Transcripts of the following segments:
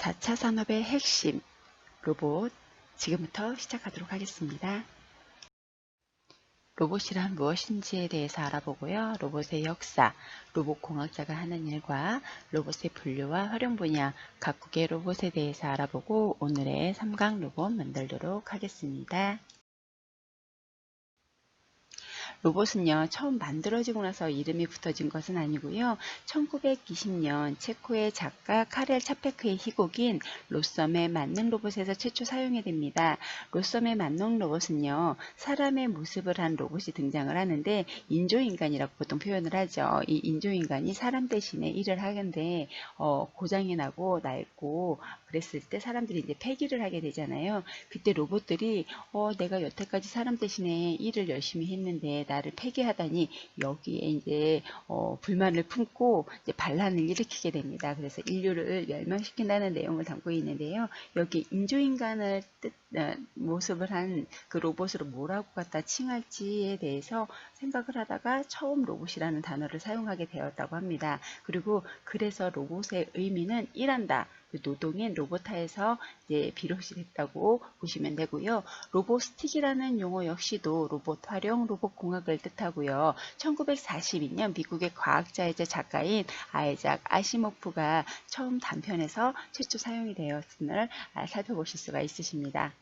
4차 산업의 핵심, 로봇, 지금부터 시작하도록 하겠습니다. 로봇이란 무엇인지에 대해서 알아보고요. 로봇의 역사, 로봇공학자가 하는 일과 로봇의 분류와 활용 분야, 각국의 로봇에 대해서 알아보고 오늘의 3강 로봇 만들도록 하겠습니다. 로봇은요, 처음 만들어지고 나서 이름이 붙어진 것은 아니고요. 1920년 체코의 작가 카렐 차페크의 희곡인 로썸의 만능 로봇에서 최초 사용이 됩니다. 로썸의 만능 로봇은요, 사람의 모습을 한 로봇이 등장을 하는데 인조인간이라고 보통 표현을 하죠. 이 인조인간이 사람 대신에 일을 하는데 고장이 나고 낡고 그랬을 때 사람들이 이제 폐기를 하게 되잖아요. 그때 로봇들이 내가 여태까지 사람 대신에 일을 열심히 했는데 나를 폐기하다니 여기에 이제 불만을 품고 이제 반란을 일으키게 됩니다. 그래서 인류를 멸망시킨다는 내용을 담고 있는데요. 여기 인조인간을 모습을 한 그 로봇으로 뭐라고 갖다 칭할지에 대해서 생각을 하다가 처음 로봇이라는 단어를 사용하게 되었다고 합니다. 그리고 그래서 로봇의 의미는 일한다. 노동인 로보타에서 이제 비롯이 됐다고 보시면 되고요. 로보스틱이라는 용어 역시도 로봇 활용, 로봇 공학을 뜻하고요. 1942년 미국의 과학자이자 작가인 아이작 아시모프가 처음 단편에서 최초 사용이 되었음을 살펴보실 수가 있으십니다.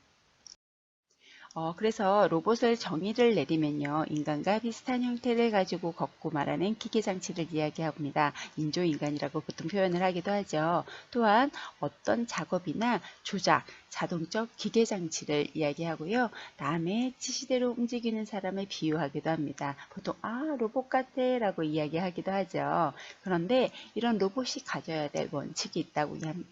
그래서 로봇을 정의를 내리면요. 인간과 비슷한 형태를 가지고 걷고 말하는 기계장치를 이야기합니다. 인조인간이라고 보통 표현을 하기도 하죠. 또한 어떤 작업이나 조작, 자동적 기계장치를 이야기하고요. 남의 지시대로 움직이는 사람을 비유하기도 합니다. 보통 로봇 같아 라고 이야기하기도 하죠. 그런데 이런 로봇이 가져야 될 원칙이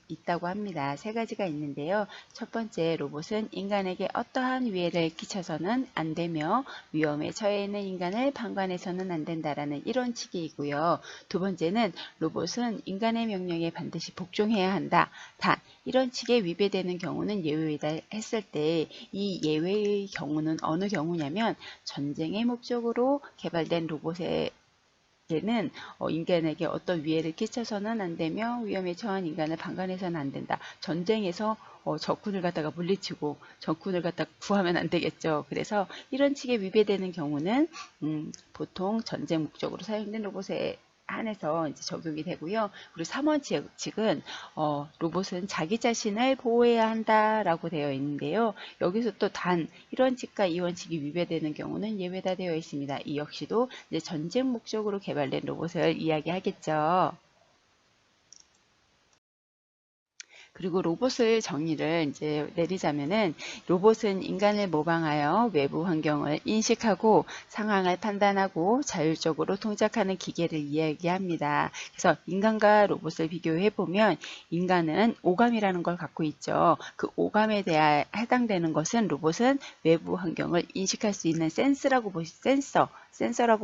있다고 합니다. 세 가지가 있는데요. 첫 번째, 로봇은 인간에게 어떠한 위해를 끼쳐서는 안 되며 위험에 처해 있는 인간을 방관해서는 안 된다라는 이론칙이고요. 두 번째는 로봇은 인간의 명령에 반드시 복종해야 한다. 단 이런 칙에 위배되는 경우는 예외이다 했을 때 이 예외의 경우는 어느 경우냐면 전쟁의 목적으로 개발된 로봇의 는 인간에게 어떤 위해를 끼쳐서는 안 되며 위험에 처한 인간을 방관해서는 안 된다. 전쟁에서 적군을 갖다가 물리치고 적군을 갖다가 구하면 안 되겠죠. 그래서 이런 칙에 위배되는 경우는 보통 전쟁 목적으로 사용된 로봇에 한해서 이제 적용이 되고요. 그리고 3원칙은 로봇은 자기 자신을 보호해야 한다라고 되어 있는데요. 여기서 또 단 1원칙과 2원칙이 위배되는 경우는 예외다 되어 있습니다. 이 역시도 이제 전쟁 목적으로 개발된 로봇을 이야기하겠죠. 그리고 로봇을 정의를 이제 내리자면은 로봇은 인간을 모방하여 외부 환경을 인식하고 상황을 판단하고 자율적으로 동작하는 기계를 이야기합니다. 그래서 인간과 로봇을 비교해 보면 인간은 오감이라는 걸 갖고 있죠. 그 오감에 대해 해당되는 것은 로봇은 외부 환경을 인식할 수 있는 센서라고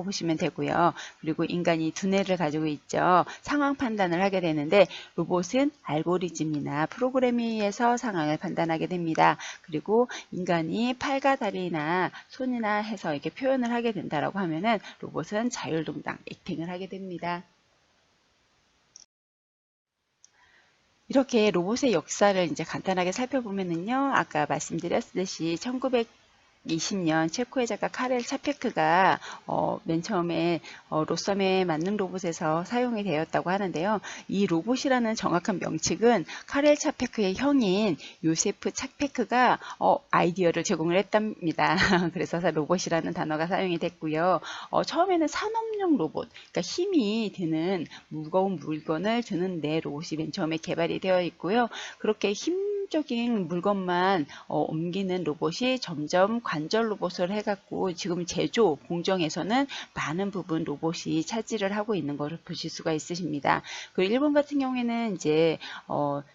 보시면 되고요. 그리고 인간이 두뇌를 가지고 있죠. 상황 판단을 하게 되는데 로봇은 알고리즘이나 프로그램에 의해서 상황을 판단하게 됩니다. 그리고 인간이 팔과 다리나 손이나 해서 이렇게 표현을 하게 된다라고 하면은 로봇은 자율동작, 액팅을 하게 됩니다. 이렇게 로봇의 역사를 이제 간단하게 살펴보면은요, 아까 말씀드렸듯이 1920년 체코의 작가 카렐 차페크가 맨 처음에 로썸의 만능 로봇에서 사용이 되었다고 하는데요. 이 로봇이라는 정확한 명칭은 카렐 차페크의 형인 요세프 차페크가 아이디어를 제공을 했답니다. 그래서 로봇이라는 단어가 사용이 됐고요. 처음에는 산업용 로봇, 그러니까 힘이 드는 무거운 물건을 드는 내 로봇이 맨 처음에 개발이 되어 있고요. 그렇게 힘적인 물건만 옮기는 로봇이 점점 관절 로봇을 해갖고 지금 제조 공정에서는 많은 부분 로봇이 차지를 하고 있는 것을 보실 수가 있으십니다. 그리고 일본 같은 경우에는 이제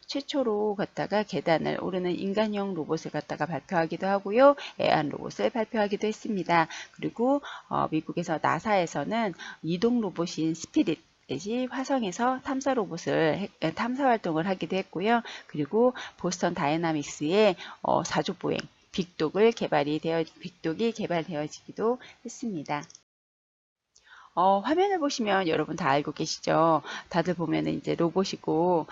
최초로 갖다가 계단을 오르는 인간형 로봇을 갖다가 발표하기도 하고요. 애완 로봇을 발표하기도 했습니다. 그리고 미국에서 나사에서는 이동 로봇인 스피릿 화성에서 탐사 활동을 하기도 했고요. 그리고 보스턴 다이나믹스의 사족보행 빅독이 개발되어지기도 했습니다. 화면을 보시면 여러분 다 알고 계시죠? 다들 보면은 이제 로봇이고,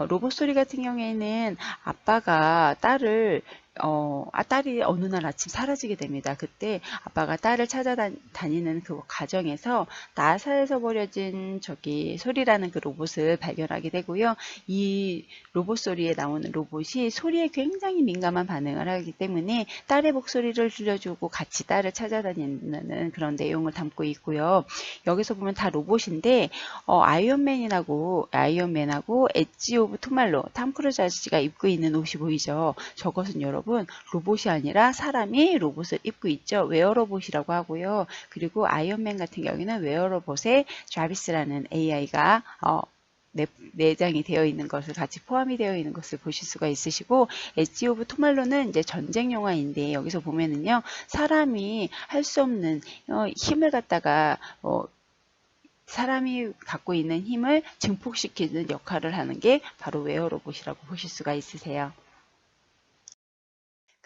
로봇 소리 같은 경우에는 아빠가 딸이 어느 날 아침 사라지게 됩니다. 그때 아빠가 딸을 찾아다니는 그 과정에서 나사에서 버려진 저기 소리라는 그 로봇을 발견하게 되고요. 이 로봇 소리에 나오는 로봇이 소리에 굉장히 민감한 반응을 하기 때문에 딸의 목소리를 들려주고 같이 딸을 찾아다니는 그런 내용을 담고 있고요. 여기서 보면 다 로봇인데 아이언맨하고 엣지 오브 투말로 탐 크루즈 아저씨가 입고 있는 옷이 보이죠. 저것은 여러분 로봇이 아니라 사람이 로봇을 입고 있죠. 웨어로봇이라고 하고요. 그리고 아이언맨 같은 경우에는 웨어로봇에 트래비스라는 AI가 내장이 되어 있는 것을 같이 포함이 되어 있는 것을 보실 수가 있으시고, 엣지 오브 투말로는 이제 전쟁 영화인데 여기서 보면은요 사람이 할 수 없는 힘을 갖다가 사람이 갖고 있는 힘을 증폭시키는 역할을 하는 게 바로 웨어로봇이라고 보실 수가 있으세요.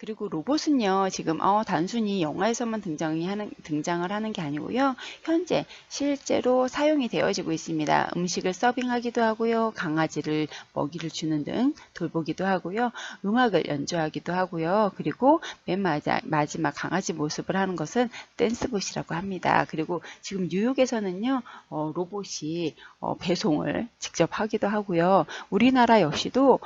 그리고 로봇은요, 지금 단순히 영화에서만 등장을 하는 게 아니고요. 현재 실제로 사용이 되어지고 있습니다. 음식을 서빙하기도 하고요. 강아지를 먹이를 주는 등 돌보기도 하고요. 음악을 연주하기도 하고요. 그리고 맨 마지막 강아지 모습을 하는 것은 댄스봇이라고 합니다. 그리고 지금 뉴욕에서는요, 로봇이 배송을 직접 하기도 하고요. 우리나라 역시도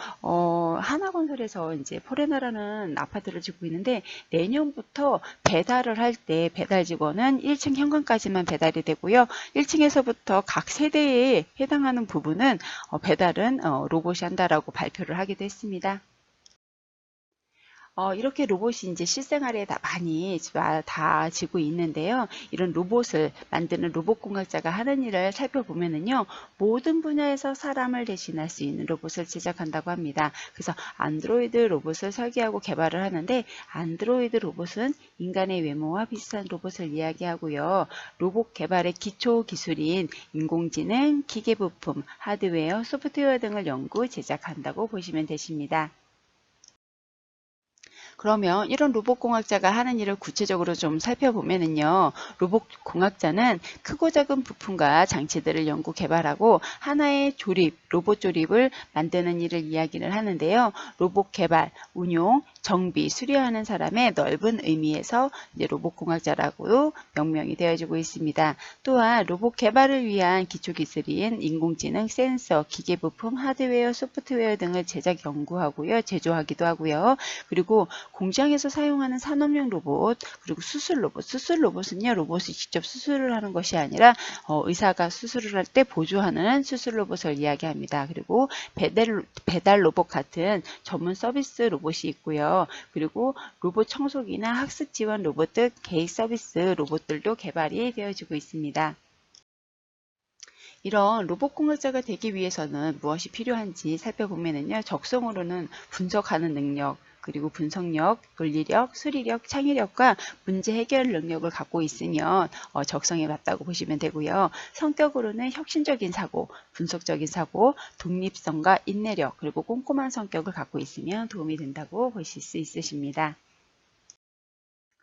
하나건설에서 이제 포레나라는 아파트를 짓고 있는데, 내년부터 배달을 할 때 배달 직원은 1층 현관까지만 배달이 되고요. 1층에서부터 각 세대에 해당하는 부분은 배달은 로봇이 한다라고 발표를 하기도 했습니다. 이렇게 로봇이 이제 실생활에 다 지고 있는데요. 이런 로봇을 만드는 로봇공학자가 하는 일을 살펴보면은요, 모든 분야에서 사람을 대신할 수 있는 로봇을 제작한다고 합니다. 그래서 안드로이드 로봇을 설계하고 개발을 하는데, 안드로이드 로봇은 인간의 외모와 비슷한 로봇을 이야기하고요. 로봇 개발의 기초 기술인 인공지능, 기계부품, 하드웨어, 소프트웨어 등을 연구, 제작한다고 보시면 되십니다. 그러면 이런 로봇공학자가 하는 일을 구체적으로 좀 살펴보면은요, 로봇공학자는 크고 작은 부품과 장치들을 연구 개발하고 하나의 로봇 조립을 만드는 일을 이야기를 하는데요. 로봇 개발, 운용, 정비, 수리하는 사람의 넓은 의미에서 이제 로봇공학자라고 명명이 되어지고 있습니다. 또한 로봇 개발을 위한 기초기술인 인공지능, 센서, 기계부품, 하드웨어, 소프트웨어 등을 제작 연구하고요, 제조하기도 하고요. 그리고 공장에서 사용하는 산업용 로봇, 그리고 수술 로봇은요, 로봇이 직접 수술을 하는 것이 아니라 의사가 수술을 할 때 보조하는 수술 로봇을 이야기합니다. 그리고 배달 로봇 같은 전문 서비스 로봇이 있고요. 그리고 로봇 청소기나 학습 지원 로봇 등 개인 서비스 로봇들도 개발이 되어지고 있습니다. 이런 로봇공학자가 되기 위해서는 무엇이 필요한지 살펴보면요. 적성으로는 분석하는 능력, 그리고 분석력, 논리력, 수리력, 창의력과 문제 해결 능력을 갖고 있으면 적성에 맞다고 보시면 되고요. 성격으로는 혁신적인 사고, 분석적인 사고, 독립성과 인내력, 그리고 꼼꼼한 성격을 갖고 있으면 도움이 된다고 보실 수 있으십니다.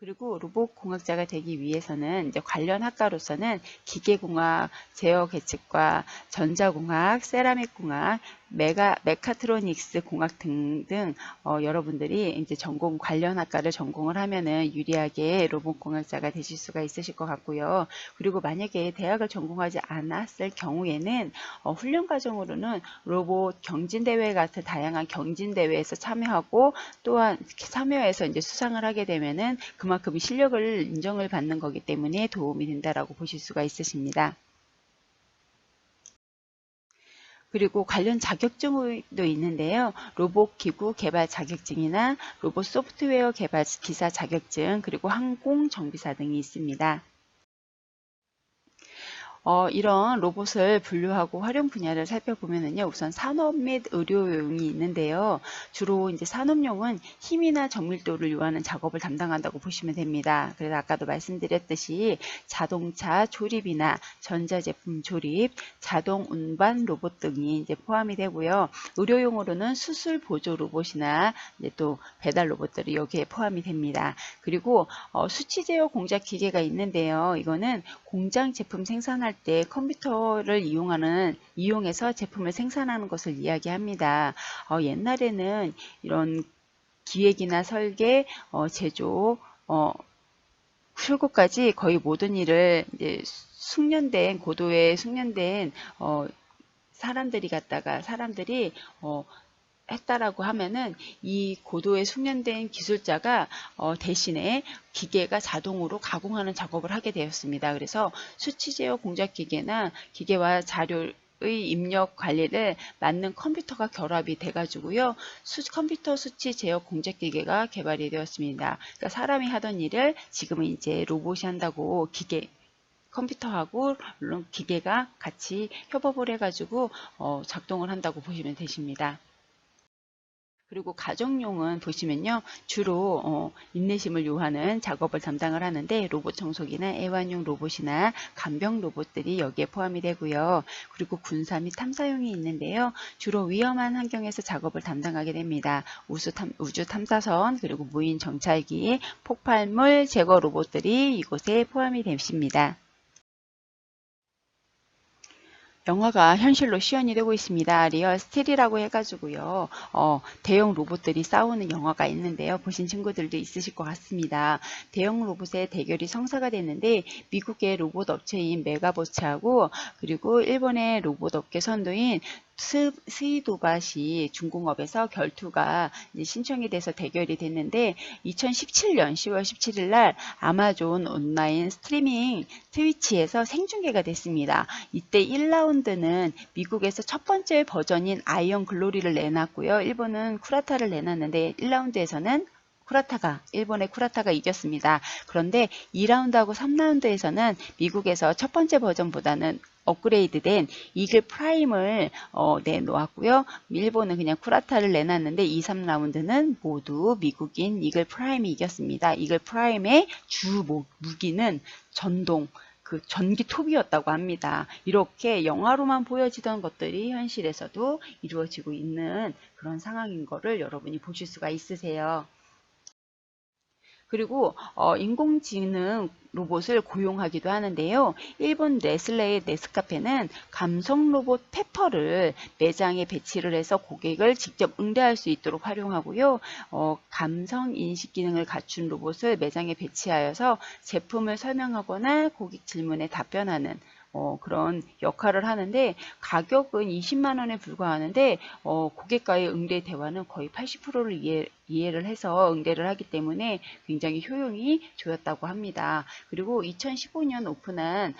그리고 로봇공학자가 되기 위해서는 이제 관련 학과로서는 기계공학, 제어 계측과 전자공학, 세라믹공학, 메카트로닉스 공학 등등 여러분들이 이제 관련 학과를 전공을 하면은 유리하게 로봇공학자가 되실 수가 있으실 것 같고요. 그리고 만약에 대학을 전공하지 않았을 경우에는 훈련 과정으로는 로봇 경진대회 같은 다양한 경진대회에서 참여하고, 또한 참여해서 이제 수상을 하게 되면은 그만큼 실력을 인정을 받는 거기 때문에 도움이 된다라고 보실 수가 있으십니다. 그리고 관련 자격증도 있는데요. 로봇 기구 개발 자격증이나 로봇 소프트웨어 개발 기사 자격증, 그리고 항공 정비사 등이 있습니다. 이런 로봇을 분류하고 활용 분야를 살펴보면요. 우선 산업 및 의료용이 있는데요. 주로 이제 산업용은 힘이나 정밀도를 요하는 작업을 담당한다고 보시면 됩니다. 그래서 아까도 말씀드렸듯이 자동차 조립이나 전자제품 조립, 자동 운반 로봇 등이 이제 포함이 되고요. 의료용으로는 수술 보조 로봇이나 이제 또 배달 로봇들이 여기에 포함이 됩니다. 그리고 수치 제어 공작 기계가 있는데요. 이거는 공장 제품 생산할 때 컴퓨터를 이용해서 제품을 생산하는 것을 이야기합니다. 옛날에는 이런 기획이나 설계, 제조, 출고까지 거의 모든 일을 이제 고도의 숙련된 사람들이 했다라고 하면은 이 고도의 숙련된 기술자가 대신에 기계가 자동으로 가공하는 작업을 하게 되었습니다. 그래서 수치 제어 공작 기계나 기계와 자료의 입력 관리를 맡는 컴퓨터가 결합이 돼가지고요. 컴퓨터 수치 제어 공작 기계가 개발이 되었습니다. 그러니까 사람이 하던 일을 지금은 이제 로봇이 한다고 컴퓨터하고 물론 기계가 같이 협업을 해가지고 작동을 한다고 보시면 되십니다. 그리고 가정용은 보시면요. 주로 인내심을 요하는 작업을 담당을 하는데 로봇 청소기나 애완용 로봇이나 간병 로봇들이 여기에 포함이 되고요. 그리고 군사 및 탐사용이 있는데요. 주로 위험한 환경에서 작업을 담당하게 됩니다. 우주 탐사선 그리고 무인 정찰기, 폭발물 제거 로봇들이 이곳에 포함이 됩니다. 영화가 현실로 시연이 되고 있습니다. 리얼 스틸이라고 해가지고요. 대형 로봇들이 싸우는 영화가 있는데요. 보신 친구들도 있으실 것 같습니다. 대형 로봇의 대결이 성사가 됐는데 미국의 로봇 업체인 메가버츠하고 그리고 일본의 로봇 업계 선두인 스이도바시 중공업에서 결투가 신청이 돼서 대결이 됐는데 2017년 10월 17일 날 아마존 온라인 스트리밍 트위치에서 생중계가 됐습니다. 이때 1라운드는 미국에서 첫 번째 버전인 아이언 글로리를 내놨고요. 일본은 쿠라타를 내놨는데 1라운드에서는 일본의 쿠라타가 이겼습니다. 그런데 2라운드하고 3라운드에서는 미국에서 첫 번째 버전보다는 업그레이드된 이글 프라임을 내놓았고요. 일본은 그냥 쿠라타를 내놨는데 2, 3라운드는 모두 미국인 이글 프라임이 이겼습니다. 이글 프라임의 주 무기는 전기 톱이었다고 합니다. 이렇게 영화로만 보여지던 것들이 현실에서도 이루어지고 있는 그런 상황인 거를 여러분이 보실 수가 있으세요. 그리고 인공지능 로봇을 고용하기도 하는데요. 일본 네슬레의 네스카페는 감성 로봇 페퍼를 매장에 배치를 해서 고객을 직접 응대할 수 있도록 활용하고요. 감성 인식 기능을 갖춘 로봇을 매장에 배치하여서 제품을 설명하거나 고객 질문에 답변하는 그런 역할을 하는데 가격은 20만 원에 불과하는데 고객과의 응대 대화는 거의 80%를 이해를 해서 응대를 하기 때문에 굉장히 효용이 좋았다고 합니다. 그리고 2015년 오픈한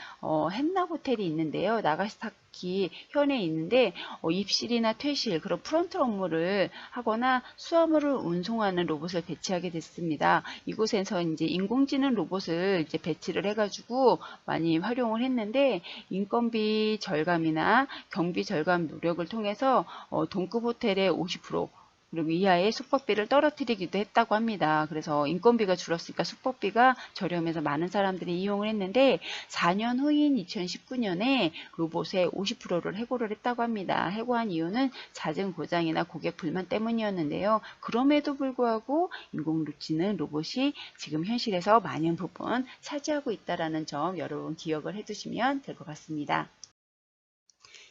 헨나 호텔이 있는데요. 나가사키 현에 있는데 입실이나 퇴실 그런 프론트 업무를 하거나 수화물을 운송하는 로봇을 배치하게 됐습니다. 이곳에서 이제 인공지능 로봇을 이제 배치를 해가지고 많이 활용을 했는데 인건비 절감이나 경비 절감 노력을 통해서 동급 호텔의 50% 그리고 이하의 숙박비를 떨어뜨리기도 했다고 합니다. 그래서 인건비가 줄었으니까 숙박비가 저렴해서 많은 사람들이 이용을 했는데 4년 후인 2019년에 로봇의 50%를 해고를 했다고 합니다. 해고한 이유는 잦은 고장이나 고객 불만 때문이었는데요. 그럼에도 불구하고 인공지능 로봇이 지금 현실에서 많은 부분 차지하고 있다는 점 여러분 기억을 해두시면 될 것 같습니다.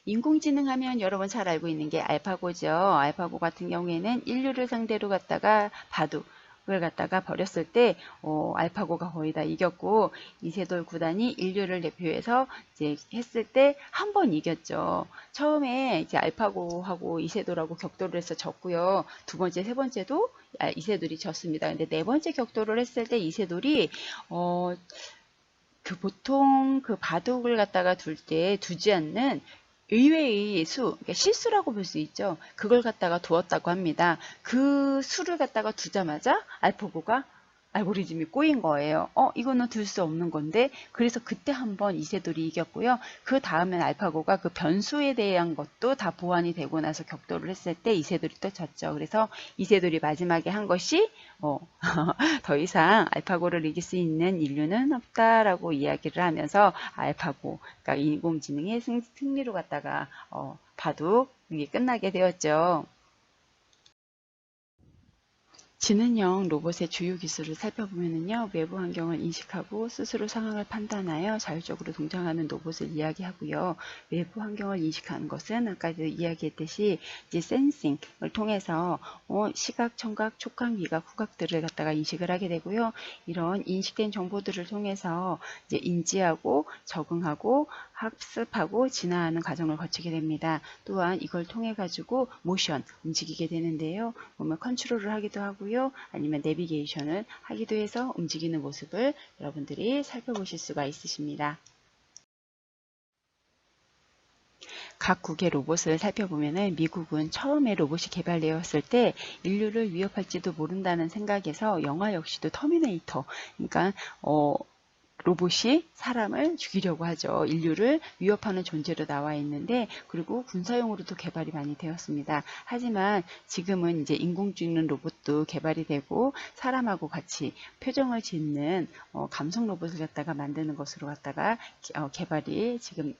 인공지능 하면 여러분 잘 알고 있는 게 알파고죠. 알파고 같은 경우에는 인류를 상대로 갖다가 바둑을 갖다가 벌였을 때 알파고가 거의 다 이겼고 이세돌 구단이 인류를 대표해서 이제 했을 때 한 번 이겼죠. 처음에 이제 알파고하고 이세돌하고 격돌을 해서 졌고요. 두 번째, 세 번째도 이세돌이 졌습니다. 근데 네 번째 격돌을 했을 때 이세돌이 보통 그 바둑을 갖다가 둘 때 두지 않는 의외의 그러니까 실수라고 볼 수 있죠. 그걸 갖다가 두었다고 합니다. 그 수를 갖다가 두자마자 알파고가 알고리즘이 꼬인 거예요. 이거는 둘 수 없는 건데. 그래서 그때 한번 이세돌이 이겼고요. 그 다음엔 알파고가 그 변수에 대한 것도 다 보완이 되고 나서 격돌을 했을 때 이세돌이 또 졌죠. 그래서 이세돌이 마지막에 한 것이 더 이상 알파고를 이길 수 있는 인류는 없다라고 이야기를 하면서 알파고, 그러니까 인공지능의 승리로 갔다가 바둑 이게 끝나게 되었죠. 지능형 로봇의 주요 기술을 살펴보면요. 외부 환경을 인식하고 스스로 상황을 판단하여 자율적으로 동작하는 로봇을 이야기하고요. 외부 환경을 인식하는 것은 아까도 이야기했듯이 이제 센싱을 통해서 시각, 청각, 촉각, 미각, 후각들을 갖다가 인식을 하게 되고요. 이런 인식된 정보들을 통해서 이제 인지하고 적응하고 학습하고 진화하는 과정을 거치게 됩니다. 또한 이걸 통해 가지고 모션 움직이게 되는데요. 보면 컨트롤을 하기도 하고요. 아니면 내비게이션을 하기도 해서 움직이는 모습을 여러분들이 살펴보실 수가 있으십니다. 각 국의 로봇을 살펴보면 미국은 처음에 로봇이 개발되었을 때 인류를 위협할지도 모른다는 생각에서 영화 역시도 터미네이터, 그러니까 로봇이 사람을 죽이려고 하죠. 인류를 위협하는 존재로 나와 있는데, 그리고 군사용으로도 개발이 많이 되었습니다. 하지만 지금은 이제 인공지능 로봇도 개발이 되고 사람하고 같이 표정을 짓는 감성 로봇을 갖다가 만드는 것으로 갖다가 개발이 지금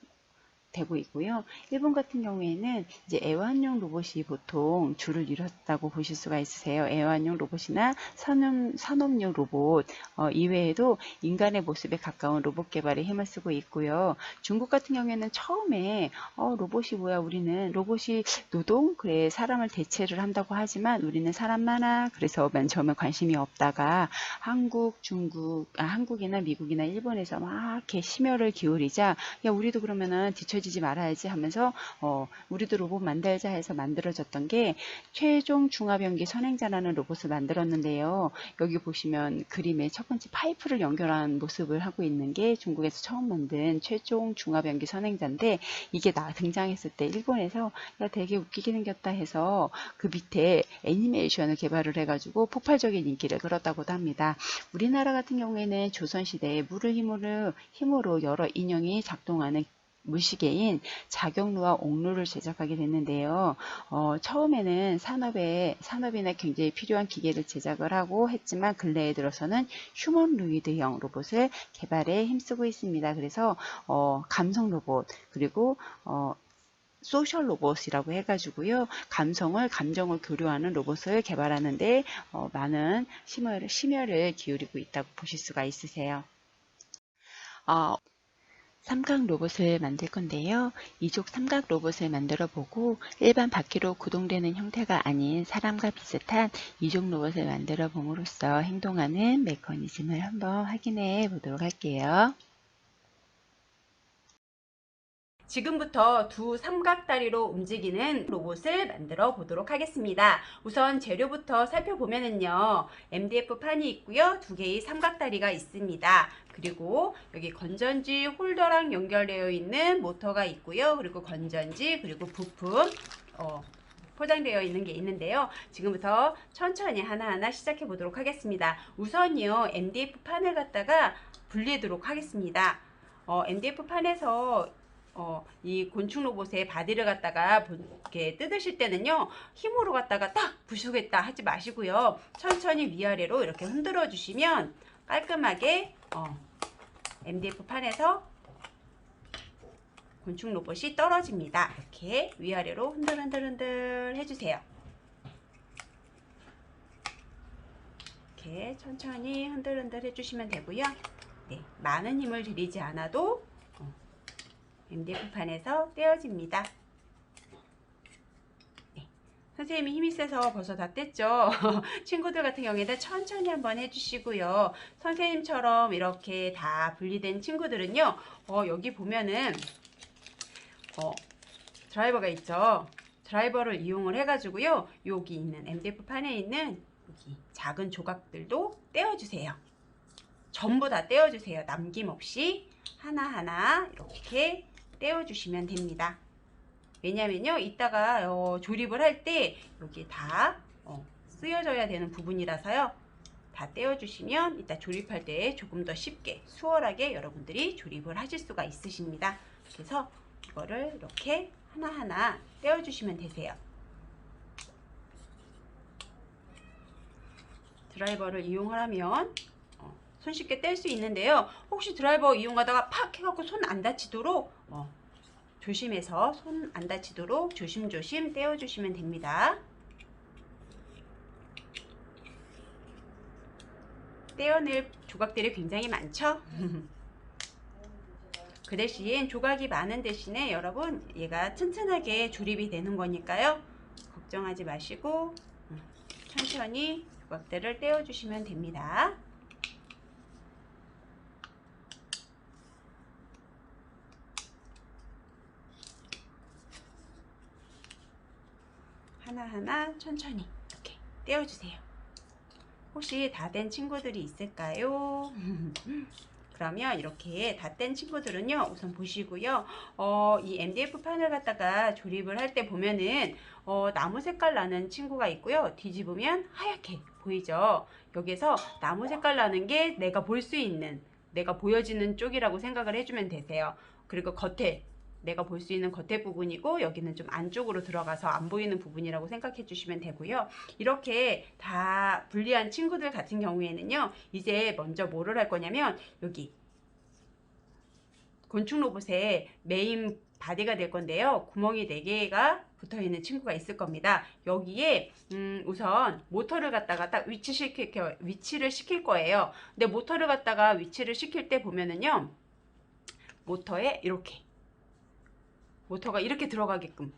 되고 있고요. 일본 같은 경우에는 이제 애완용 로봇이 보통 주를 이뤘다고 보실 수가 있으세요. 애완용 로봇이나 산업용 로봇 이외에도 인간의 모습에 가까운 로봇 개발에 힘을 쓰고 있고요. 중국 같은 경우에는 처음에 로봇이 뭐야, 우리는 로봇이 노동, 그래 사람을 대체를 한다고 하지만 우리는 사람 많아, 그래서 맨 처음에 관심이 없다가 한국이나 미국이나 일본에서 막 이렇게 심혈을 기울이자, 야 우리도 그러면은 뒤처지지 말아야지 하면서 우리도 로봇 만들자 해서 만들어졌던 게 최종 중압연기 선행자라는 로봇을 만들었는데요. 여기 보시면 그림의 첫 번째 파이프를 연결한 모습을 하고 있는 게 중국에서 처음 만든 최종 중압연기 선행자인데, 이게 등장했을 때 일본에서 야 되게 웃기게 생겼다 해서 그 밑에 애니메이션을 개발을 해가지고 폭발적인 인기를 끌었다고도 합니다. 우리나라 같은 경우에는 조선시대에 물을 힘으로 여러 인형이 작동하는 물시계인 작용루와 옥루를 제작하게 됐는데요. 처음에는 산업이나 경제에 필요한 기계를 제작을 하고 했지만 근래에 들어서는 휴머노이드형 로봇을 개발에 힘쓰고 있습니다. 그래서 감성 로봇, 그리고 소셜 로봇이라고 해가지고요. 감정을 교류하는 로봇을 개발하는데 많은 심혈을 기울이고 있다고 보실 수가 있으세요. 삼각 로봇을 만들 건데요. 이족 삼각 로봇을 만들어 보고 일반 바퀴로 구동되는 형태가 아닌 사람과 비슷한 이족 로봇을 만들어 봄으로써 행동하는 메커니즘을 한번 확인해 보도록 할게요. 지금부터 두 삼각다리로 움직이는 로봇을 만들어 보도록 하겠습니다. 우선 재료부터 살펴보면은요, MDF 판이 있고요, 두 개의 삼각다리가 있습니다. 그리고 여기 건전지 홀더랑 연결되어 있는 모터가 있고요, 그리고 건전지, 그리고 부품 포장되어 있는 게 있는데요. 지금부터 천천히 하나하나 시작해 보도록 하겠습니다. 우선요, MDF 판을 갖다가 분리하도록 하겠습니다. MDF 판에서 이 곤충 로봇의 바디를 갖다가 이렇게 뜯으실 때는요, 힘으로 갖다가 딱 부수겠다 하지 마시고요, 천천히 위아래로 이렇게 흔들어 주시면 깔끔하게 MDF 판에서 곤충 로봇이 떨어집니다. 이렇게 위아래로 흔들흔들 해주세요. 이렇게 천천히 흔들흔들 해주시면 되고요. 네, 많은 힘을 들이지 않아도 MDF판에서 떼어집니다. 네, 선생님이 힘이 세서 벌써 다 뗐죠. 친구들 같은 경우에는 천천히 한번 해주시고요. 선생님처럼 이렇게 다 분리된 친구들은요, 여기 보면은 드라이버가 있죠. 드라이버를 이용을 해가지고요, 여기 있는 MDF판에 있는 여기 작은 조각들도 떼어주세요. 전부 다 떼어주세요. 남김없이 하나하나 이렇게 떼어주시면 됩니다. 왜냐면요, 이따가 조립을 할 때 여기 다 쓰여져야 되는 부분이라서요. 다 떼어주시면 이따 조립할 때 조금 더 쉽게 수월하게 여러분들이 조립을 하실 수가 있으십니다. 그래서 이거를 이렇게 하나하나 떼어주시면 되세요. 드라이버를 이용하면 손쉽게 뗄 수 있는데요. 혹시 드라이버 이용하다가 팍 해갖고 손 안 다치도록 조심해서 손 안 다치도록 조심조심 떼어주시면 됩니다. 떼어낼 조각들이 굉장히 많죠? 그 대신 조각이 많은 대신에 여러분 얘가 튼튼하게 조립이 되는 거니까요. 걱정하지 마시고 천천히 조각들을 떼어주시면 됩니다. 하나하나 천천히 이렇게 떼어주세요. 혹시 다 된 친구들이 있을까요? 그러면 이렇게 다 된 친구들은요, 우선 보시고요. 이 MDF 판을 갖다가 조립을 할 때 보면은 나무 색깔 나는 친구가 있고요. 뒤집으면 하얗게 보이죠? 여기서 나무 색깔 나는 게 내가 볼 수 있는, 내가 보여지는 쪽이라고 생각을 해주면 되세요. 그리고 겉에 내가 볼 수 있는 겉에 부분이고 여기는 좀 안쪽으로 들어가서 안 보이는 부분이라고 생각해 주시면 되고요. 이렇게 다 분리한 친구들 같은 경우에는요, 이제 먼저 뭐를 할 거냐면 여기 곤충 로봇의 메인 바디가 될 건데요. 구멍이 4개가 붙어 있는 친구가 있을 겁니다. 여기에 우선 모터를 갖다가 딱 위치를 시킬 거예요. 근데 모터를 갖다가 위치를 시킬 때 보면은요, 모터에 모터가 이렇게 들어가게끔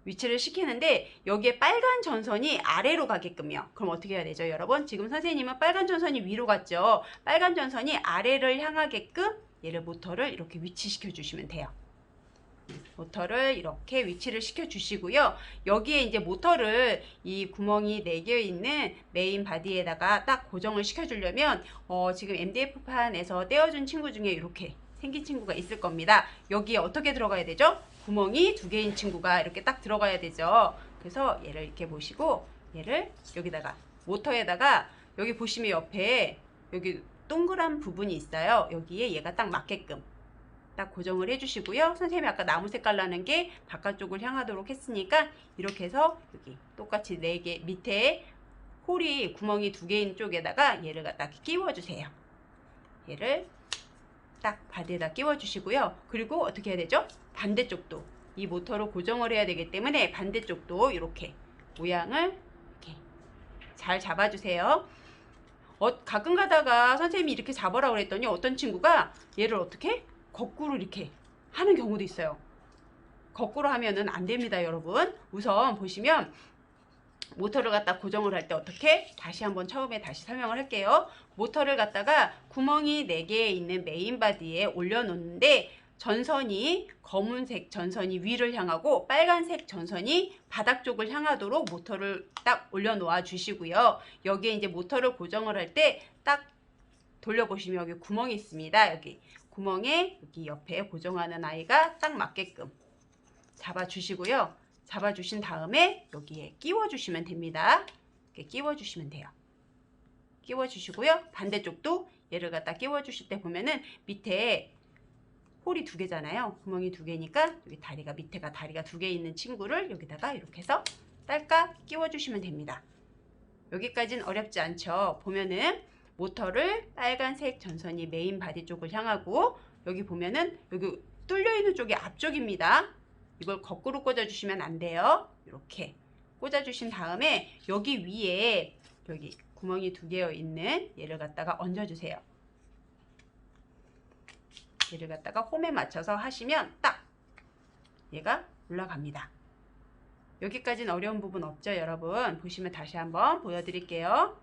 위치를 시키는데 여기에 빨간 전선이 아래로 가게끔요. 그럼 어떻게 해야 되죠, 여러분? 지금 선생님은 빨간 전선이 위로 갔죠. 빨간 전선이 아래를 향하게끔 얘를 모터를 이렇게 위치시켜 주시면 돼요. 모터를 이렇게 위치를 시켜 주시고요. 여기에 이제 모터를 이 구멍이 4개 있는 메인 바디에다가 딱 고정을 시켜 주려면 지금 MDF판에서 떼어준 친구 중에 이렇게 생긴 친구가 있을 겁니다. 여기에 어떻게 들어가야 되죠? 구멍이 2개인 친구가 이렇게 딱 들어가야 되죠. 그래서 얘를 이렇게 보시고 얘를 여기다가 모터에다가 여기 보시면 옆에 여기 동그란 부분이 있어요. 여기에 얘가 딱 맞게끔 딱 고정을 해주시고요. 선생님이 아까 나무 색깔 나는 게 바깥쪽을 향하도록 했으니까 이렇게 해서 여기 똑같이 4개 밑에 홀이 구멍이 2개인 쪽에다가 얘를 갖다 끼워주세요. 얘를 딱 바디에다 끼워 주시고요. 그리고 어떻게 해야 되죠? 반대쪽도 이 모터로 고정을 해야 되기 때문에 반대쪽도 이렇게 모양을 이렇게 잘 잡아주세요. 가끔 가다가 선생님이 이렇게 잡으라고 그랬더니 어떤 친구가 얘를 어떻게 거꾸로 이렇게 하는 경우도 있어요. 거꾸로 하면은 안 됩니다, 여러분. 우선 보시면 모터를 갖다 고정을 할 때 어떻게? 다시 한번 처음에 다시 설명을 할게요. 모터를 갖다가 구멍이 4개 있는 메인 바디에 올려놓는데 전선이 검은색 전선이 위를 향하고 빨간색 전선이 바닥 쪽을 향하도록 모터를 딱 올려놓아 주시고요. 여기에 이제 모터를 고정을 할 때 딱 돌려보시면 여기 구멍이 있습니다. 여기 구멍에 여기 옆에 고정하는 아이가 딱 맞게끔 잡아주시고요. 잡아주신 다음에 여기에 끼워주시면 됩니다. 이렇게 끼워주시면 돼요. 끼워주시고요. 반대쪽도 얘를 갖다 끼워주실 때 보면은 밑에 홀이 2개잖아요. 구멍이 2개니까 여기 밑에가 다리가 2개 있는 친구를 여기다가 이렇게 해서 딸깍 끼워주시면 됩니다. 여기까지는 어렵지 않죠. 보면은 모터를 빨간색 전선이 메인 바디 쪽을 향하고 여기 보면은 여기 뚫려 있는 쪽이 앞쪽입니다. 이걸 거꾸로 꽂아주시면 안 돼요. 이렇게 꽂아주신 다음에 여기 위에 여기 구멍이 2개여 있는 얘를 갖다가 얹어주세요. 얘를 갖다가 홈에 맞춰서 하시면 딱 얘가 올라갑니다. 여기까지는 어려운 부분 없죠, 여러분? 보시면 다시 한번 보여드릴게요.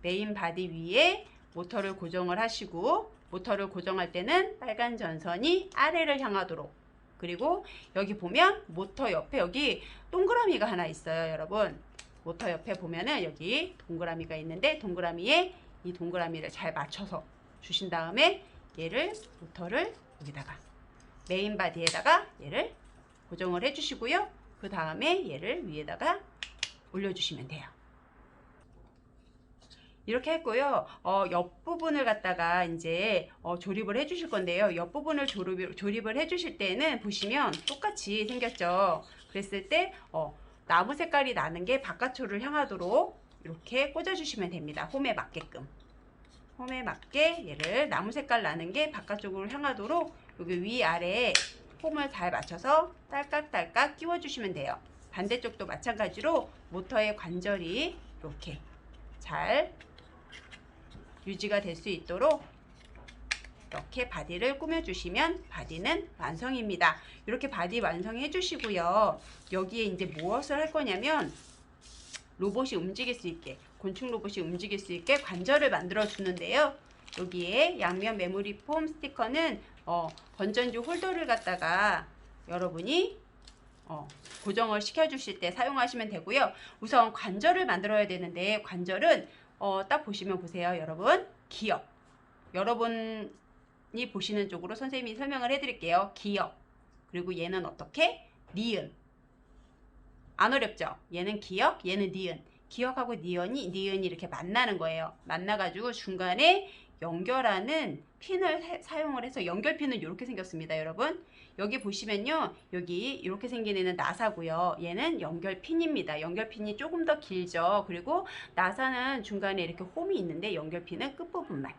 메인 바디 위에 모터를 고정을 하시고 모터를 고정할 때는 빨간 전선이 아래를 향하도록 그리고 여기 보면 모터 옆에 여기 동그라미가 하나 있어요, 여러분. 모터 옆에 보면은 여기 동그라미가 있는데 동그라미에 이 동그라미를 잘 맞춰서 주신 다음에 얘를 모터를 여기다가 메인 바디에다가 얘를 고정을 해주시고요. 그 다음에 얘를 위에다가 올려주시면 돼요. 이렇게 했고요. 옆부분을 갖다가 이제 조립을 해 주실 건데요. 옆부분을 조립을 해 주실 때는 보시면 똑같이 생겼죠. 그랬을 때 나무 색깔이 나는 게 바깥쪽을 향하도록 이렇게 꽂아 주시면 됩니다. 홈에 맞게끔. 홈에 맞게 얘를 나무 색깔 나는 게 바깥쪽으로 향하도록 여기 위아래에 홈을 잘 맞춰서 딸깍딸깍 끼워 주시면 돼요. 반대쪽도 마찬가지로 모터의 관절이 이렇게 잘 유지가 될 수 있도록 이렇게 바디를 꾸며주시면 바디는 완성입니다. 이렇게 바디 완성해 주시고요. 여기에 이제 무엇을 할 거냐면 로봇이 움직일 수 있게, 곤충 로봇이 움직일 수 있게 관절을 만들어 주는데요. 여기에 양면 메모리 폼 스티커는 건전지 홀더를 갖다가 여러분이 고정을 시켜 주실 때 사용하시면 되고요. 우선 관절을 만들어야 되는데 관절은 딱 보시면 보세요. 여러분 기역, 여러분이 보시는 쪽으로 선생님이 설명을 해드릴게요. 기역, 그리고 얘는 어떻게? 니은. 안 어렵죠? 얘는 기역, 얘는 니은. 기역하고 니은이 이렇게 만나는 거예요. 만나가지고 중간에 연결하는 핀을 사용을 해서, 연결핀은 이렇게 생겼습니다. 여러분 여기 보시면요, 여기 이렇게 생긴 애는 나사고요. 얘는 연결핀입니다. 연결핀이 조금 더 길죠. 그리고 나사는 중간에 이렇게 홈이 있는데 연결핀은 끝부분만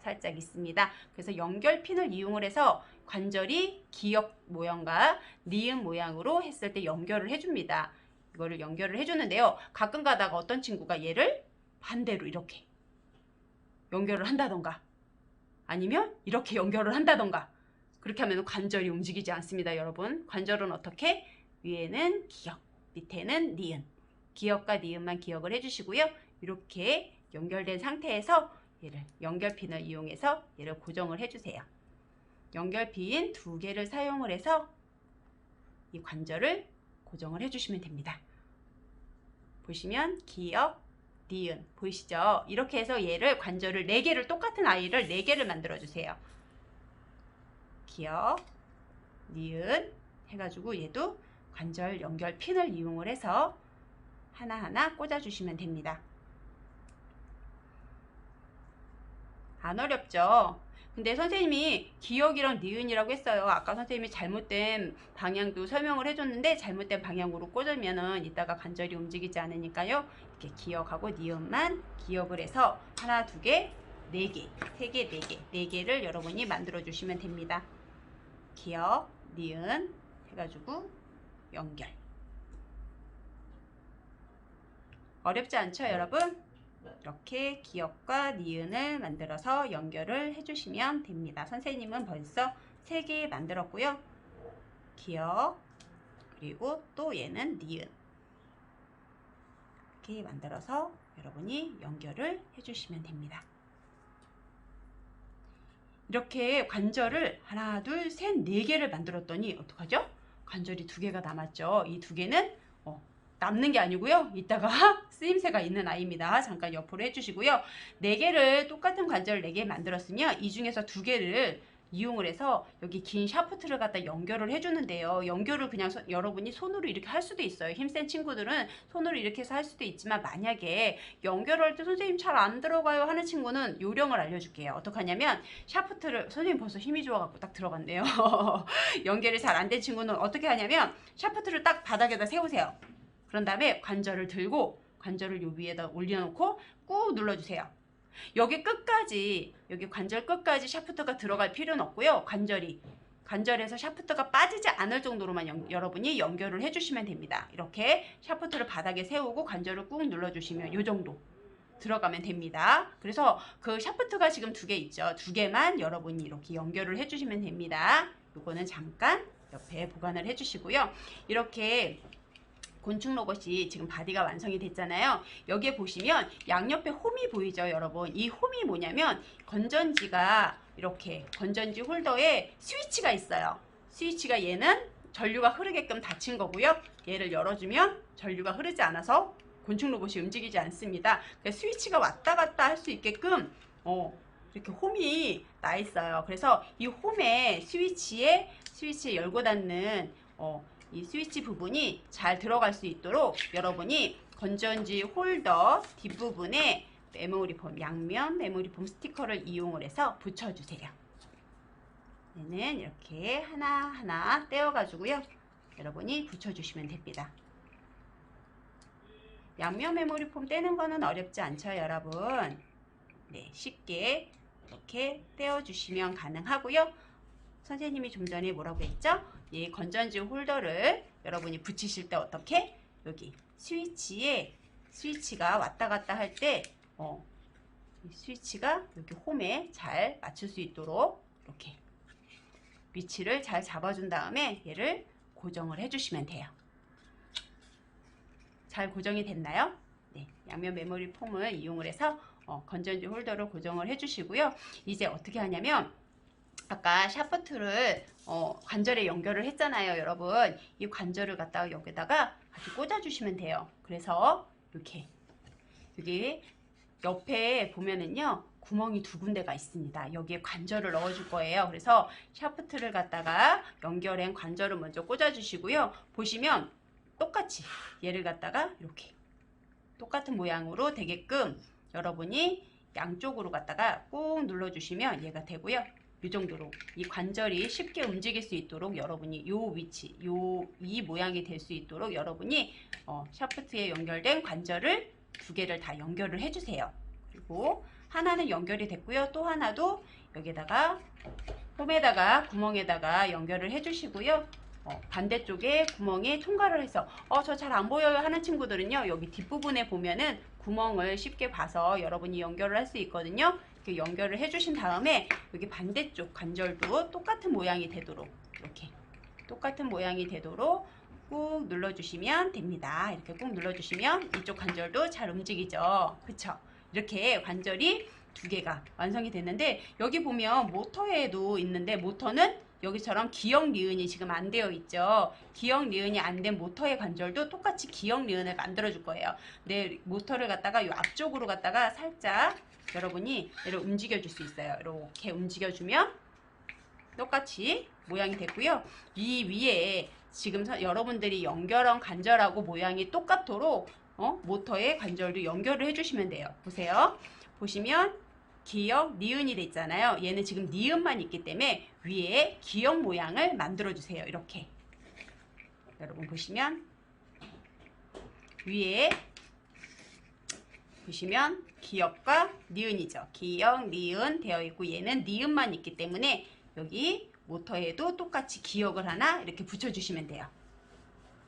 살짝 있습니다. 그래서 연결핀을 이용을 해서 관절이 기역 모양과 니은 모양으로 했을 때 연결을 해줍니다. 이거를 연결을 해주는데요. 가끔 가다가 어떤 친구가 얘를 반대로 이렇게 연결을 한다던가 아니면 이렇게 연결을 한다던가, 그렇게 하면 관절이 움직이지 않습니다. 여러분 관절은 어떻게? 위에는 기역, 밑에는 니은. 기역과 니은만 기억을 해주시고요. 이렇게 연결된 상태에서 얘를 연결핀을 이용해서 얘를 고정을 해주세요. 연결핀 2개를 사용을 해서 이 관절을 고정을 해주시면 됩니다. 보시면 기역, 니은 보이시죠? 이렇게 해서 얘를 관절을 4개를, 똑같은 아이를 4개를 만들어 주세요. 기역, 니은 해가지고 얘도 관절 연결 핀을 이용을 해서 하나하나 꽂아 주시면 됩니다. 안 어렵죠? 근데 선생님이 기역이랑 니은이라고 했어요. 아까 선생님이 잘못된 방향도 설명을 해줬는데 잘못된 방향으로 꽂으면은 이따가 관절이 움직이지 않으니까요. 이렇게 기역하고 니은만 기억을 해서 하나, 2개, 4개, 3개, 4개, 4개를 여러분이 만들어 주시면 됩니다. 기역, 니은 해가지고 연결. 어렵지 않죠, 여러분? 이렇게 기역과 니은을 만들어서 연결을 해주시면 됩니다. 선생님은 벌써 3개 만들었고요. 기역, 그리고 또 얘는 니은. 이렇게 만들어서 여러분이 연결을 해주시면 됩니다. 이렇게 관절을 하나, 둘, 셋, 4개를 만들었더니 어떡하죠? 관절이 2개가 남았죠. 이 2개는 남는 게 아니고요. 이따가 쓰임새가 있는 아이입니다. 잠깐 옆으로 해주시고요. 4개를, 똑같은 관절 4개 만들었으면 이 중에서 2개를 이용을 해서 여기 긴 샤프트를 갖다 연결을 해주는데요. 연결을 그냥 여러분이 손으로 이렇게 할 수도 있어요. 힘센 친구들은 손으로 이렇게 해서 할 수도 있지만, 만약에 연결할 때 선생님 잘 안 들어가요 하는 친구는 요령을 알려줄게요. 어떻게 하냐면 샤프트를, 선생님 벌써 힘이 좋아갖고 딱 들어간대요. 연결이 잘 안 된 친구는 어떻게 하냐면 샤프트를 딱 바닥에다 세우세요. 그런 다음에 관절을 들고 관절을 요 위에다 올려놓고 꾹 눌러주세요. 여기 끝까지, 여기 관절 끝까지 샤프트가 들어갈 필요는 없고요. 관절에서 샤프트가 빠지지 않을 정도로만 여러분이 연결을 해주시면 됩니다. 이렇게 샤프트를 바닥에 세우고 관절을 꾹 눌러주시면 요 정도 들어가면 됩니다. 그래서 그 샤프트가 지금 2개 있죠. 2개만 여러분이 이렇게 연결을 해주시면 됩니다. 요거는 잠깐 옆에 보관을 해주시고요. 이렇게 곤충 로봇이 지금 바디가 완성이 됐잖아요. 여기에 보시면 양옆에 홈이 보이죠, 여러분? 이 홈이 뭐냐면 건전지가, 이렇게 건전지 홀더에 스위치가 있어요. 스위치가, 얘는 전류가 흐르게끔 닫힌 거고요. 얘를 열어주면 전류가 흐르지 않아서 곤충 로봇이 움직이지 않습니다. 그래서 스위치가 왔다 갔다 할 수 있게끔 이렇게 홈이 나 있어요. 그래서 이 홈에 스위치에 열고 닫는 이 스위치 부분이 잘 들어갈 수 있도록 여러분이 건전지 홀더 뒷부분에 메모리폼, 양면 메모리폼 스티커를 이용을 해서 붙여주세요. 얘는 이렇게 하나하나 떼어가지고요. 여러분이 붙여주시면 됩니다. 양면 메모리폼 떼는 거는 어렵지 않죠, 여러분? 네, 쉽게 이렇게 떼어주시면 가능하고요. 선생님이 좀 전에 뭐라고 했죠? 이 건전지 홀더를 여러분이 붙이실 때 어떻게? 여기 스위치에 스위치가 왔다 갔다 할 때 스위치가 여기 홈에 잘 맞출 수 있도록 이렇게 위치를 잘 잡아준 다음에 얘를 고정을 해주시면 돼요. 잘 고정이 됐나요? 네, 양면 메모리 폼을 이용을 해서 건전지 홀더를 고정을 해주시고요. 이제 어떻게 하냐면 아까 샤프트를 관절에 연결을 했잖아요, 여러분. 이 관절을 갖다가 여기다가 같이 꽂아주시면 돼요. 그래서 이렇게 여기 옆에 보면은요 구멍이 두 군데가 있습니다. 여기에 관절을 넣어줄 거예요. 그래서 샤프트를 갖다가 연결한 관절을 먼저 꽂아주시고요. 보시면 똑같이 얘를 갖다가 이렇게 똑같은 모양으로 되게끔 여러분이 양쪽으로 갖다가 꾹 눌러주시면 얘가 되고요. 이 정도로 이 관절이 쉽게 움직일 수 있도록 여러분이 요 위치, 이 모양이 될 수 있도록 여러분이 샤프트에 연결된 관절을 두 개를 다 연결을 해주세요. 그리고 하나는 연결이 됐고요. 또 하나도 여기다가 홈에다가 구멍에다가 연결을 해주시고요. 반대쪽에 구멍에 통과를 해서 저 잘 안 보여요 하는 친구들은요. 여기 뒷부분에 보면은 구멍을 쉽게 봐서 여러분이 연결을 할 수 있거든요. 이렇게 연결을 해주신 다음에 여기 반대쪽 관절도 똑같은 모양이 되도록 이렇게 똑같은 모양이 되도록 꾹 눌러주시면 됩니다. 이렇게 꾹 눌러주시면 이쪽 관절도 잘 움직이죠. 그쵸? 이렇게 관절이 두 개가 완성이 됐는데 여기 보면 모터에도 있는데 모터는 여기처럼 기역 니은이 지금 안 되어 있죠. 기역 니은이 안 된 모터의 관절도 똑같이 기역 니은을 만들어 줄 거예요. 네, 모터를 갖다가 이 앞쪽으로 갖다가 살짝 여러분이 얘를 움직여 줄 수 있어요. 이렇게 움직여 주면 똑같이 모양이 됐고요. 이 위에 지금 여러분들이 연결한 관절하고 모양이 똑같도록 모터의 관절도 연결을 해주시면 돼요. 보세요. 보시면 기역 니은이 돼 있잖아요. 얘는 지금 니은만 있기 때문에 위에 기역 모양을 만들어 주세요. 이렇게 여러분 보시면 위에 보시면 기역과 니은이죠. 기역, 니은 되어 있고 얘는 니은만 있기 때문에 여기 모터에도 똑같이 기역을 하나 이렇게 붙여주시면 돼요.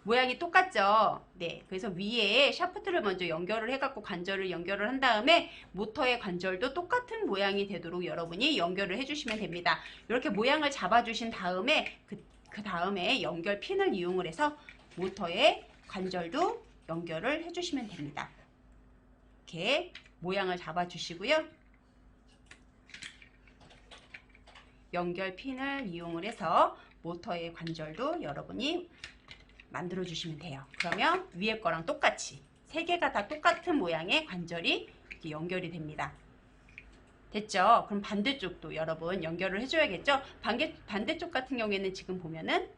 모양이 똑같죠? 네. 그래서 위에 샤프트를 먼저 연결을 해갖고 관절을 연결을 한 다음에 모터의 관절도 똑같은 모양이 되도록 여러분이 연결을 해주시면 됩니다. 이렇게 모양을 잡아주신 다음에 그 다음에 연결 핀을 이용을 해서 모터의 관절도 연결을 해주시면 됩니다. 이렇게 모양을 잡아주시고요. 연결 핀을 이용을 해서 모터의 관절도 여러분이 만들어 주시면 돼요. 그러면 위에 거랑 똑같이 세 개가 다 똑같은 모양의 관절이 이렇게 연결이 됩니다. 됐죠? 그럼 반대쪽도 여러분 연결을 해줘야겠죠? 반대쪽 같은 경우에는 지금 보면은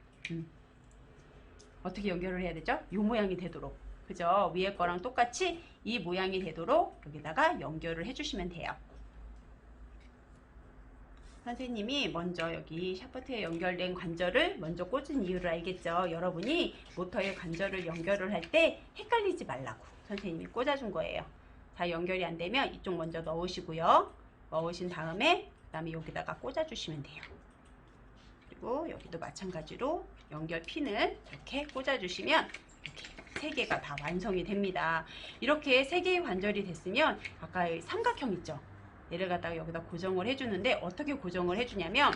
어떻게 연결을 해야 되죠? 이 모양이 되도록, 그죠? 위에 거랑 똑같이 이 모양이 되도록 여기다가 연결을 해주시면 돼요. 선생님이 먼저 여기 샤프트에 연결된 관절을 먼저 꽂은 이유를 알겠죠? 여러분이 모터의 관절을 연결을 할 때 헷갈리지 말라고 선생님이 꽂아준 거예요. 다 연결이 안 되면 이쪽 먼저 넣으시고요. 넣으신 다음에 그 다음에 여기다가 꽂아주시면 돼요. 그리고 여기도 마찬가지로 연결 핀을 이렇게 꽂아주시면 이렇게 세 개가 다 완성이 됩니다. 이렇게 세 개의 관절이 됐으면 아까 삼각형 있죠? 얘를 갖다가 여기다 고정을 해주는데 어떻게 고정을 해주냐면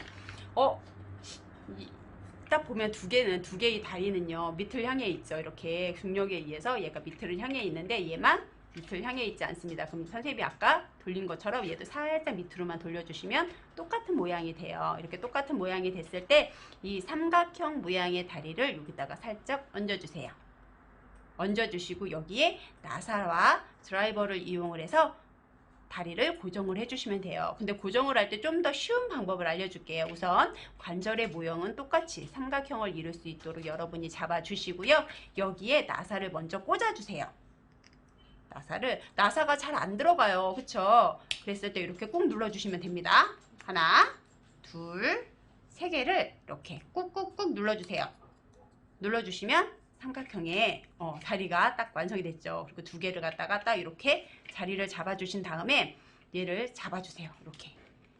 딱 보면 두 개의 다리는요 밑을 향해 있죠. 이렇게 중력에 의해서 얘가 밑을 향해 있는데 얘만 밑을 향해 있지 않습니다. 그럼 선생님이 아까 돌린 것처럼 얘도 살짝 밑으로만 돌려주시면 똑같은 모양이 돼요. 이렇게 똑같은 모양이 됐을 때 이 삼각형 모양의 다리를 여기다가 살짝 얹어주세요. 얹어주시고 여기에 나사와 드라이버를 이용을 해서 다리를 고정을 해주시면 돼요. 근데 고정을 할 때 좀 더 쉬운 방법을 알려줄게요. 우선 관절의 모형은 똑같이 삼각형을 이룰 수 있도록 여러분이 잡아주시고요. 여기에 나사를 먼저 꽂아주세요. 나사가 잘 안 들어가요. 그쵸? 그랬을 때 이렇게 꾹 눌러주시면 됩니다. 하나, 둘, 세 개를 이렇게 꾹꾹꾹 눌러주세요. 눌러주시면 삼각형의 다리가 딱 완성이 됐죠. 그리고 두 개를 갖다가 딱 이렇게 자리를 잡아주신 다음에 얘를 잡아주세요. 이렇게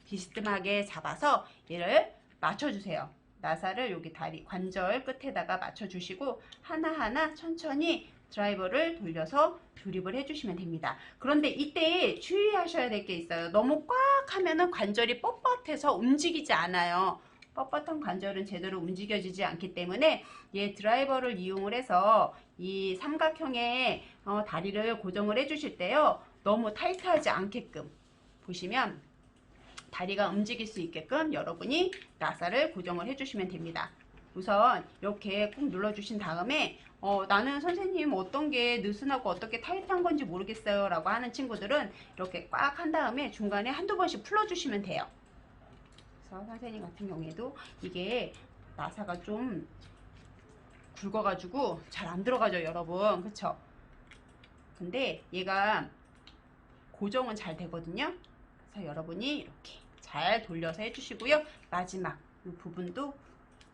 비스듬하게 잡아서 얘를 맞춰주세요. 나사를 여기 다리 관절 끝에다가 맞춰주시고 하나하나 천천히 드라이버를 돌려서 조립을 해주시면 됩니다. 그런데 이때 주의하셔야 될 게 있어요. 너무 꽉 하면은 관절이 뻣뻣해서 움직이지 않아요. 뻣뻣한 관절은 제대로 움직여지지 않기 때문에 얘 드라이버를 이용을 해서 이 삼각형의 다리를 고정을 해주실 때요. 너무 타이트하지 않게끔 보시면 다리가 움직일 수 있게끔 여러분이 나사를 고정을 해주시면 됩니다. 우선 이렇게 꾹 눌러주신 다음에 나는 선생님 어떤 게 느슨하고 어떻게 타이트한 건지 모르겠어요 라고 하는 친구들은 이렇게 꽉 한 다음에 중간에 한두 번씩 풀어주시면 돼요. 그래서 선생님 같은 경우에도 이게 나사가 좀 굵어가지고 잘 안 들어가죠 여러분. 그쵸? 근데 얘가 고정은 잘 되거든요. 그래서 여러분이 이렇게 잘 돌려서 해주시고요. 마지막 이 부분도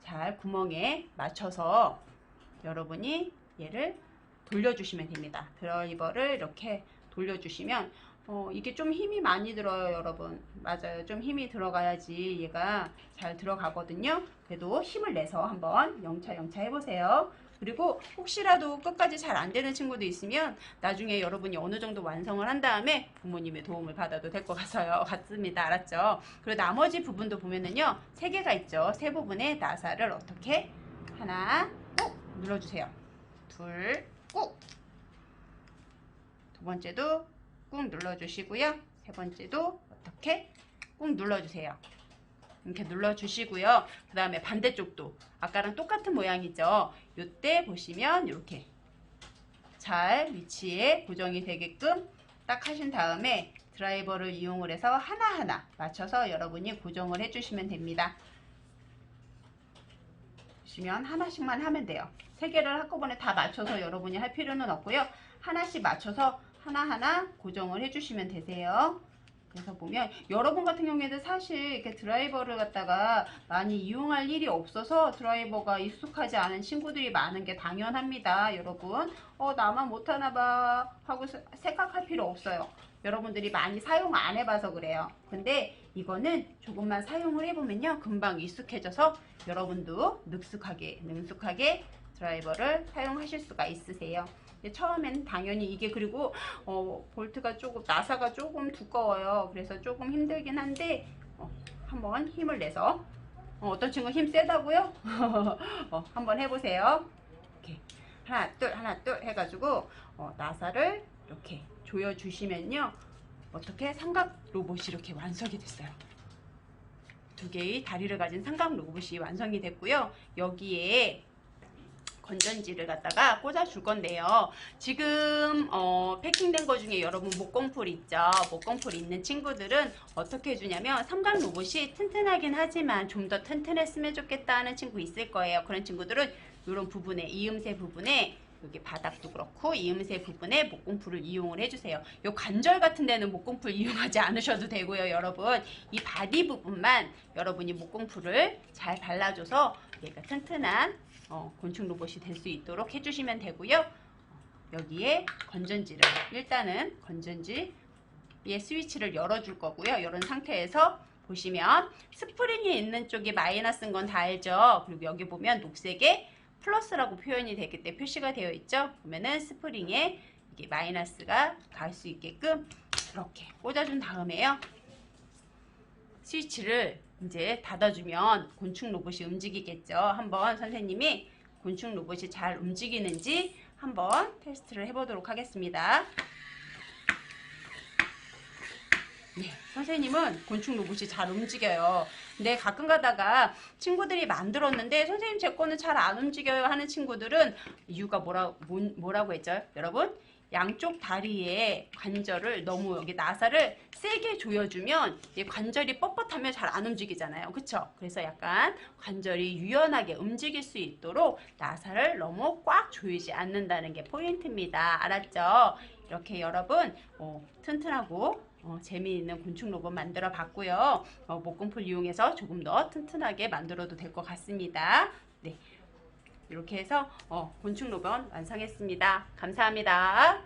잘 구멍에 맞춰서 여러분이 얘를 돌려주시면 됩니다. 드라이버를 이렇게 돌려주시면 이게 좀 힘이 많이 들어요 여러분. 맞아요. 좀 힘이 들어가야지 얘가 잘 들어가거든요. 그래도 힘을 내서 한번 영차 해보세요. 그리고 혹시라도 끝까지 잘 안 되는 친구도 있으면 나중에 여러분이 어느 정도 완성을 한 다음에 부모님의 도움을 받아도 될 것 같습니다. 알았죠? 그리고 나머지 부분도 보면은요, 세 개가 있죠. 세 부분의 나사를 어떻게 하나 꾹 눌러주세요. 둘 꾹. 두 번째도 꾹 눌러주시고요. 세 번째도 어떻게 꾹 눌러주세요. 이렇게 눌러주시고요. 그 다음에 반대쪽도 아까랑 똑같은 모양이죠. 이때 보시면 이렇게 잘 위치에 고정이 되게끔 딱 하신 다음에 드라이버를 이용을 해서 하나하나 맞춰서 여러분이 고정을 해주시면 됩니다. 보시면 하나씩만 하면 돼요. 세 개를 한꺼번에 다 맞춰서 여러분이 할 필요는 없고요. 하나씩 맞춰서 하나하나 고정을 해주시면 되세요. 그래서 보면 여러분 같은 경우에는 사실 이렇게 드라이버를 갖다가 많이 이용할 일이 없어서 드라이버가 익숙하지 않은 친구들이 많은 게 당연합니다. 여러분 나만 못하나 봐 하고 생각할 필요 없어요. 여러분들이 많이 사용 안 해봐서 그래요. 근데 이거는 조금만 사용을 해보면요 금방 익숙해져서 여러분도 능숙하게 드라이버를 사용하실 수가 있으세요. 처음에는 당연히 이게 그리고 볼트가 조금 나사가 조금 두꺼워요. 그래서 조금 힘들긴 한데 한번 힘을 내서 어떤 친구 힘 세다고요? 한번 해보세요. 이렇게 하나 둘 해가지고 나사를 이렇게 조여주시면요 어떻게 삼각 로봇이 이렇게 완성이 됐어요. 두 개의 다리를 가진 삼각 로봇이 완성이 됐고요. 여기에 건전지를 갖다가 꽂아줄 건데요. 지금 패킹된 거 중에 여러분 목공풀 있죠. 목공풀 있는 친구들은 어떻게 해주냐면 삼각 로봇이 튼튼하긴 하지만 좀 더 튼튼했으면 좋겠다 하는 친구 있을 거예요. 그런 친구들은 이런 부분에 이음새 부분에 여기 바닥도 그렇고 이음새 부분에 목공풀을 이용을 해주세요. 요 관절 같은 데는 목공풀 이용하지 않으셔도 되고요. 여러분 이 바디 부분만 여러분이 목공풀을 잘 발라줘서 얘가 튼튼한 곤충 로봇이 될 수 있도록 해주시면 되고요. 여기에 건전지를 일단은 건전지의 스위치를 열어줄 거고요. 이런 상태에서 보시면 스프링이 있는 쪽이 마이너스인 건 다 알죠. 그리고 여기 보면 녹색에 플러스라고 표현이 되기 때문에 표시가 되어 있죠. 보면은 스프링에 이게 마이너스가 갈 수 있게끔 이렇게 꽂아준 다음에요. 스위치를 이제 닫아주면 곤충 로봇이 움직이겠죠. 한번 선생님이 곤충 로봇이 잘 움직이는지 한번 테스트를 해보도록 하겠습니다. 네, 선생님은 곤충 로봇이 잘 움직여요. 근데 가끔 가다가 친구들이 만들었는데 선생님 제 거는 잘 안 움직여요 하는 친구들은 이유가 뭐라고 했죠? 여러분? 양쪽 다리에 관절을 너무 여기 나사를 세게 조여주면 이 관절이 뻣뻣하면 잘 안 움직이잖아요. 그쵸? 그래서 약간 관절이 유연하게 움직일 수 있도록 나사를 너무 꽉 조이지 않는다는 게 포인트입니다. 알았죠? 이렇게 여러분 튼튼하고 재미있는 곤충 로봇 만들어 봤고요. 목공풀 이용해서 조금 더 튼튼하게 만들어도 될 것 같습니다. 네, 이렇게 해서 곤충 로봇 완성했습니다. 감사합니다.